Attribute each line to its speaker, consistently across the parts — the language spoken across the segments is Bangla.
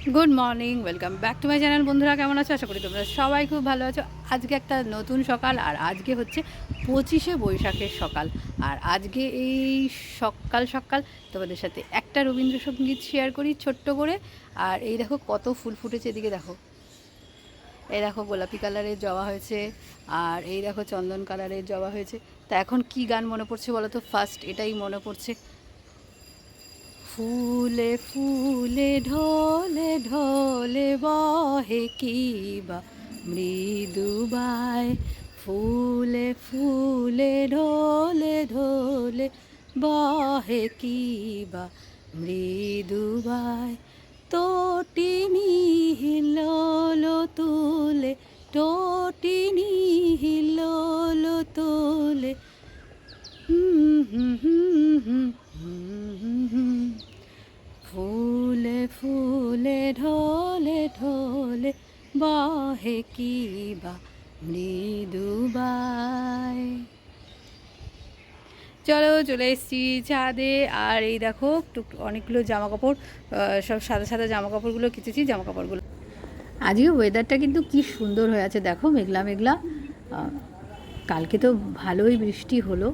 Speaker 1: Good morning, welcome back to my channel. বন্ধুরা কেমন আছো? আশা করি তোমরা সবাই খুব ভালো আছো। আজকে একটা নতুন সকাল, আর আজকে হচ্ছে 25শে বৈশাখের সকাল। আর আজকে এই সকাল সকাল তোমাদের সাথে একটা রবীন্দ্রসঙ্গীত শেয়ার করি ছোট্ট করে। আর এই দেখো কত ফুল ফুটেছে, এদিকে দেখো। এই দেখো গোলাপি কালারের জবা হয়েছে, আর এই দেখো চন্দন কালারের জবা হয়েছে। তা এখন কি গান মনে পড়ছে বলো তো? ফার্স্ট এটাই মনে পড়ছে, ফুলে ফুলে ঢলে ঢলে বহে কি বা মৃদুবায়, ফুলে ফুলে ঢলে ঢলে বহে কি বা মৃদুবায়, তটিনী হিলোলো তুলে, তটিনী হিলোলো তুলে, ফুলে ফুলে ঢলে ঢলে বহে কি বা মৃদুবায়। চলো চলে এসেছি ছাদে। আর এই দেখো অনেকগুলো জামা কাপড়, সব সাদা সাদা জামা কাপড়গুলো কেচেছি। জামা কাপড়গুলো আজকে ওয়েদারটা কিন্তু কি সুন্দর হয়ে আছে, দেখো মেঘলা মেঘলা। কালকে তো ভালোই বৃষ্টি হলো।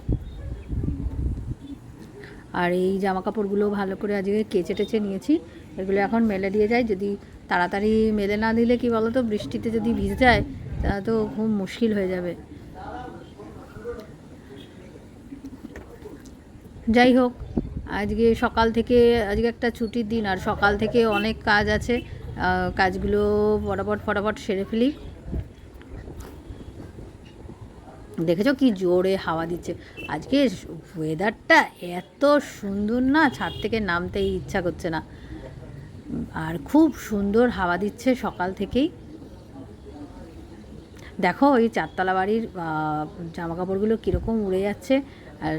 Speaker 1: আর এই জামা কাপড়গুলো ভালো করে আজকে কেচে টেচে নিয়েছি। এগুলো এখন মেলে দিয়ে যায়। যদি তাড়াতাড়ি মেলে না দিলে কি বলো তো, বৃষ্টিতে যদি ভিজে যায় তাহলে তো খুব মুশকিল হয়ে যাবে। যাই হোক, আজকে সকাল থেকে, আজকে একটা ছুটির দিন, আর সকাল থেকে অনেক কাজ আছে। কাজগুলো ফটাফট ফটাফট সেরে ফেলি। দেখেছো কি জোরে হাওয়া দিচ্ছে। আজকে ওয়েদারটা এত সুন্দর না, ছাদ থেকে নামতেই ইচ্ছা করছে না। আর খুব সুন্দর হাওয়া দিচ্ছে সকাল থেকেই। দেখো ওই চারতলা বাড়ির জামা কাপড়গুলো কীরকম উড়ে যাচ্ছে। আর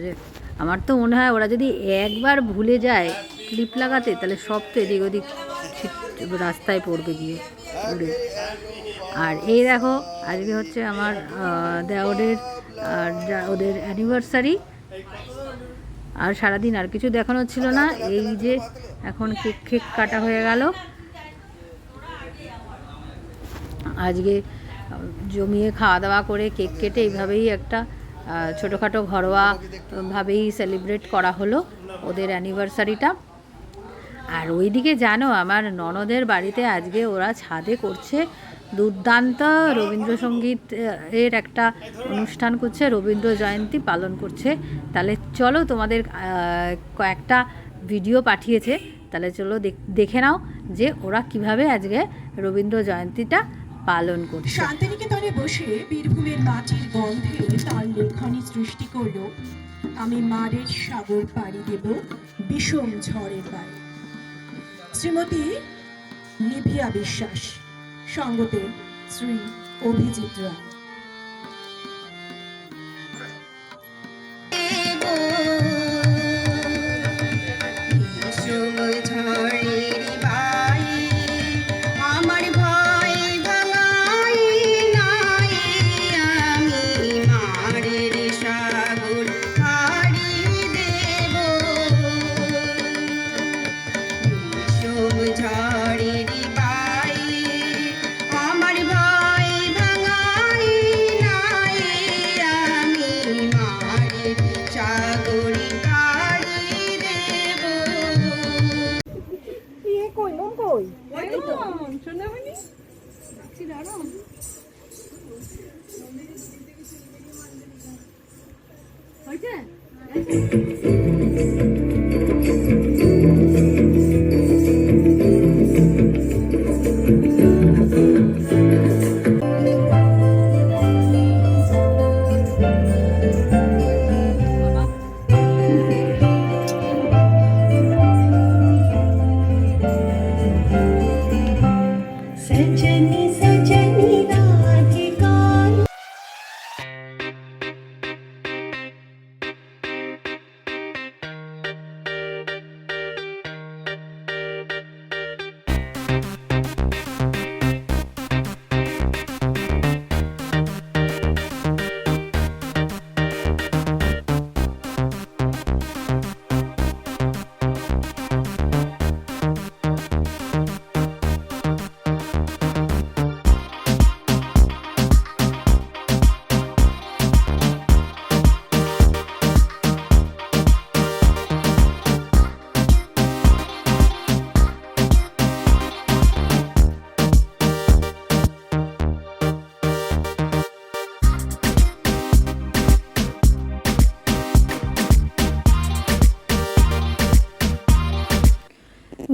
Speaker 1: আমার তো মনে হয় ওরা যদি একবার ভুলে যায় ক্লিপ লাগাতে, তাহলে সব তো এদিক ওদিক রাস্তায় পড়বে গিয়ে উড়ে। আর এই দেখো আজকে হচ্ছে আমার দেওরের আর ওদের অ্যানিভার্সারি। আর সারাদিন আর কিছু দেখানো ছিল না। এই যে এখন কেক কাটা হয়ে গেল। আজকে জমিয়ে খাওয়া দাওয়া করে কেক কেটে এইভাবেই একটা ছোটোখাটো ঘরোয়াভাবেই সেলিব্রেট করা হলো ওদের অ্যানিভার্সারিটা। আর ওইদিকে জানো, আমার ননদের বাড়িতে আজকে ওরা ছাদে করছে দুর্দান্ত রবীন্দ্রসঙ্গীত এর একটা অনুষ্ঠান করছে, রবীন্দ্র জয়ন্তী পালন করছে। তাহলে চলো, তোমাদের কয়েকটা ভিডিও পাঠিয়েছে, তাহলে চলো দেখে নাও যে ওরা কিভাবে আজকে রবীন্দ্র জয়ন্তীটা পালন করছে।
Speaker 2: শান্তিনিকেতনে বসে বীরভূমের মাটির গন্ধে তার লেখনী সৃষ্টি করলো আমি মারের সাগর পাড়ি দেব বিষম ঝড়ের বাড়ি। শ্রীমতী নিভিয়া বিশ্বাস, সঙ্গতে শ্রী অভিজিৎ রায়।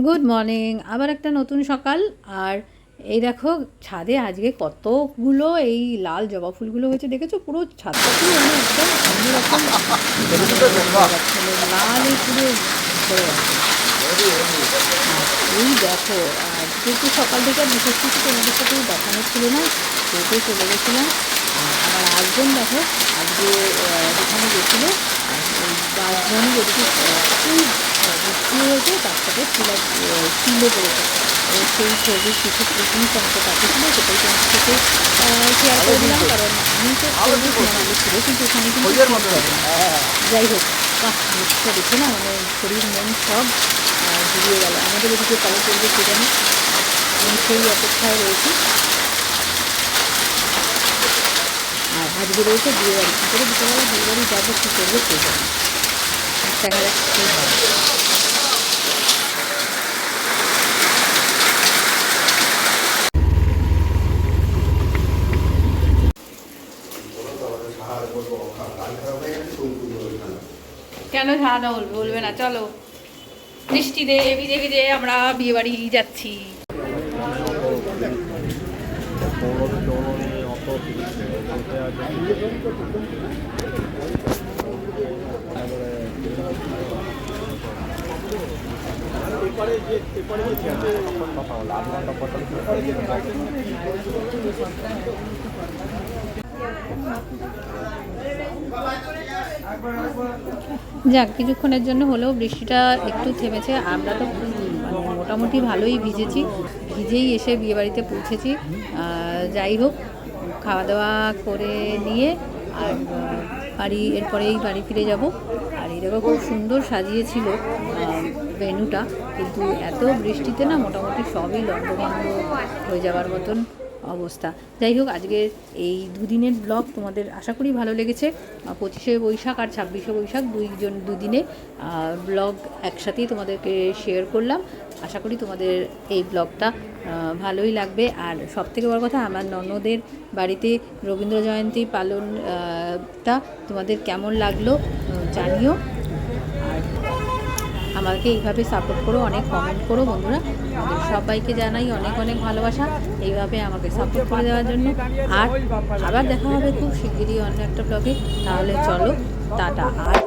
Speaker 1: গুড মর্নিং, আবার একটা নতুন সকাল। আর এই দেখো ছাদে আজকে কতগুলো এই লাল জবা ফুলগুলো হয়েছে, দেখেছো? পুরো ছাদটা পুরো মানে একদম অন্যরকম লালই পুরো ভরে গেছে। এই দেখো আজকে তো সকাল থেকে বিশেষ কিছু তোমাদের সাথে দেখানো ছিল না, খেতে চলে গেছিলাম। আমার হাজবেন্ড দেখো আজকে যেখানে গেছিলো বাসবন যেদিকে খুব বৃষ্টি হয়েছে তার সাথে শিলে পড়েছে, সেই ছবির কিছু ক্লিপিংস আমাকে পাঠিয়েছিল, সেটাই তোমার সাথে শেয়ার করে দিলাম। কারণ আমি তো আগে ছিল কিন্তু ওখানে কিন্তু যাই হোক, বাহ জিনিসটা দেখে না মানে শরীর মন সব জুড়িয়ে গেল। আমাদের এদিকে কবে চলবে কে জানি, আমি সেই অপেক্ষায় রয়েছি। আর আজকে রয়েছে বিয়ে বাড়ি, কী করে বিকেলবেলা বিয়ে বাড়ি যাবো, কী করবো কে জানি, দেখা যাক কী হয়। কেন ঝাড়া বলবে না? চলো বৃষ্টিতে ভিজে ভিজে আমরা বিয়ে বাড়ি যাচ্ছি। যাক, কিছুক্ষণের জন্য হলেও বৃষ্টিটা একটু থেমেছে। আমরা তো মানে মোটামুটি ভালোই ভিজেছি, ভিজেই এসে বিয়েবাড়িতে পৌঁছেছি। যাই হোক, খাওয়া দাওয়া করে নিয়ে আর এরপরেই বাড়ি ফিরে যাব। আর এই দেখো খুব সুন্দর সাজিয়েছিল ভেন্যুটা, কিন্তু এত বৃষ্টিতে না মোটামুটি সবই লণ্ডভণ্ড হয়ে যাওয়ার মতন অবস্থা। যাই হোক, আজকের এই দুদিনের ব্লগ তোমাদের আশা করি ভালো লেগেছে। 25শে বৈশাখ আর 26শে বৈশাখ দুদিনে ব্লগ একসাথেই তোমাদেরকে শেয়ার করলাম। আশা করি তোমাদের এই ব্লগটা ভালোই লাগবে। আর সবথেকে বড় কথা, আমার ননদের বাড়িতে রবীন্দ্র জয়ন্তী পালনটা তোমাদের কেমন লাগলো জানিও। আর আমাকে এইভাবে সাপোর্ট করো, অনেক কমেন্ট করো বন্ধুরা। আমাদের সবাইকে জানাই অনেক অনেক ভালোবাসা এইভাবে আমাকে সাপোর্ট করে দেওয়ার জন্য। আর আবার দেখা হবে খুব শিগগিরই অন্য একটা ব্লগে। তাহলে চলো, টাটা। আর